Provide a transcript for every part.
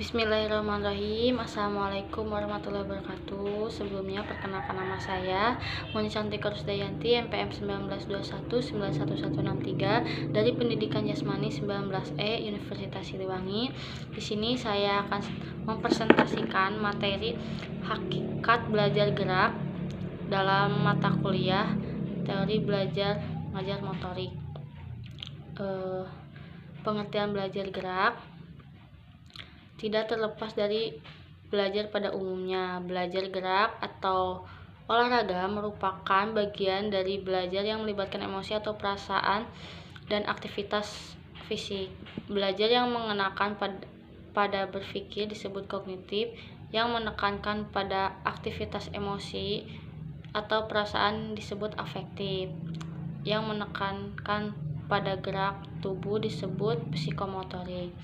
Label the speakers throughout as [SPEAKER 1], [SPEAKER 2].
[SPEAKER 1] Bismillahirrahmanirrahim. Assalamualaikum warahmatullahi wabarakatuh. Sebelumnya perkenalkan nama saya Moni Cantika Rusdayanti, NPM 1921911163 dari Pendidikan Jasmani 19E Universitas Siliwangi. Di sini saya akan mempresentasikan materi hakikat belajar gerak dalam mata kuliah teori belajar mengajar motorik. Pengertian belajar gerak tidak terlepas dari belajar pada umumnya. Belajar gerak atau olahraga merupakan bagian dari belajar yang melibatkan emosi atau perasaan dan aktivitas fisik. Belajar yang mengenakan pada berpikir disebut kognitif, yang menekankan pada aktivitas emosi atau perasaan disebut afektif, yang menekankan pada gerak tubuh disebut psikomotorik.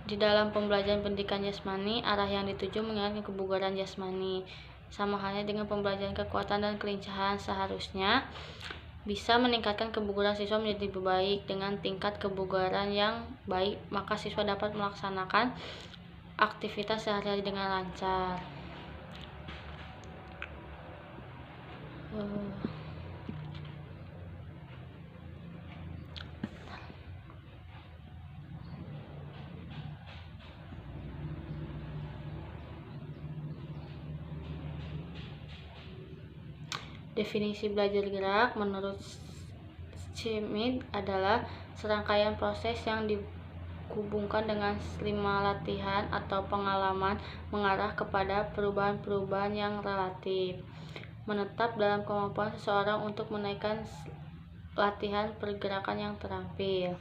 [SPEAKER 1] Di dalam pembelajaran pendidikan jasmani, arah yang dituju mengingatkan kebugaran jasmani. Sama halnya dengan pembelajaran kekuatan dan kelincahan, seharusnya bisa meningkatkan kebugaran siswa menjadi lebih baik. Dengan tingkat kebugaran yang baik, maka siswa dapat melaksanakan aktivitas sehari-hari dengan lancar. Definisi belajar gerak menurut Schmidt adalah serangkaian proses yang dihubungkan dengan 5 latihan atau pengalaman mengarah kepada perubahan-perubahan yang relatif menetap dalam kemampuan seseorang untuk menaikkan latihan pergerakan yang terampil.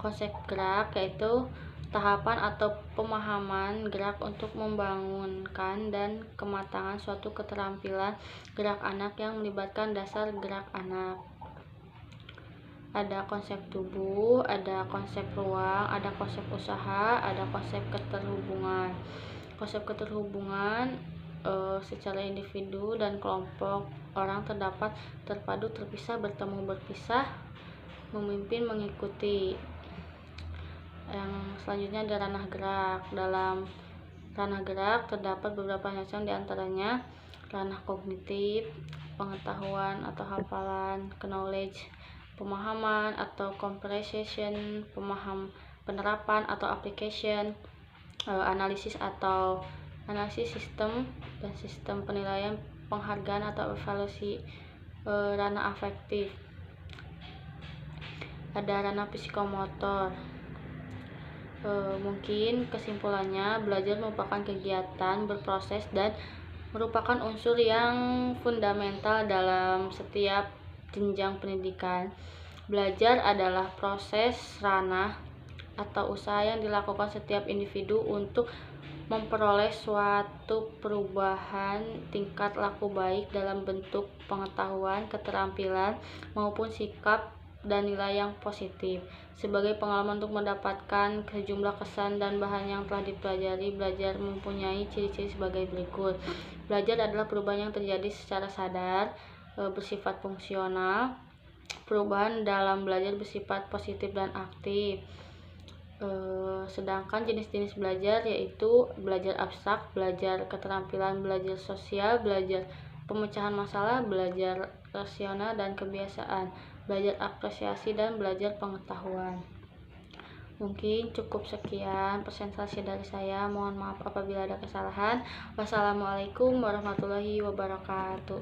[SPEAKER 1] Konsep gerak yaitu tahapan atau pemahaman gerak untuk membangunkan dan kematangan suatu keterampilan gerak anak yang melibatkan dasar gerak anak. Ada konsep tubuh, ada konsep ruang, ada konsep usaha, ada konsep keterhubungan. Konsep keterhubungan secara individu dan kelompok orang terdapat terpadu, terpisah, bertemu, berpisah, memimpin, mengikuti. Yang selanjutnya ada ranah gerak. Dalam ranah gerak terdapat beberapa macam, diantaranya ranah kognitif, pengetahuan atau hafalan, knowledge, pemahaman atau comprehension, penerapan atau application, analisis atau analisis sistem, dan sistem penilaian, penghargaan atau evaluasi. Ranah afektif, ada ranah psikomotor. Mungkin kesimpulannya, belajar merupakan kegiatan berproses dan merupakan unsur yang fundamental dalam setiap jenjang pendidikan. Belajar adalah proses, ranah, atau usaha yang dilakukan setiap individu untuk memperoleh suatu perubahan tingkat laku baik dalam bentuk pengetahuan, keterampilan, maupun sikap dan nilai yang positif. Sebagai pengalaman untuk mendapatkan sejumlah kesan dan bahan yang telah dipelajari, belajar mempunyai ciri-ciri sebagai berikut. Belajar adalah perubahan yang terjadi secara sadar, bersifat fungsional. Perubahan dalam belajar bersifat positif dan aktif. Sedangkan jenis-jenis belajar yaitu belajar abstrak, belajar keterampilan, belajar sosial, belajar pemecahan masalah, belajar rasional dan kebiasaan, belajar apresiasi, dan belajar pengetahuan. Mungkin cukup sekian presentasi dari saya. Mohon maaf apabila ada kesalahan. Wassalamualaikum warahmatullahi wabarakatuh.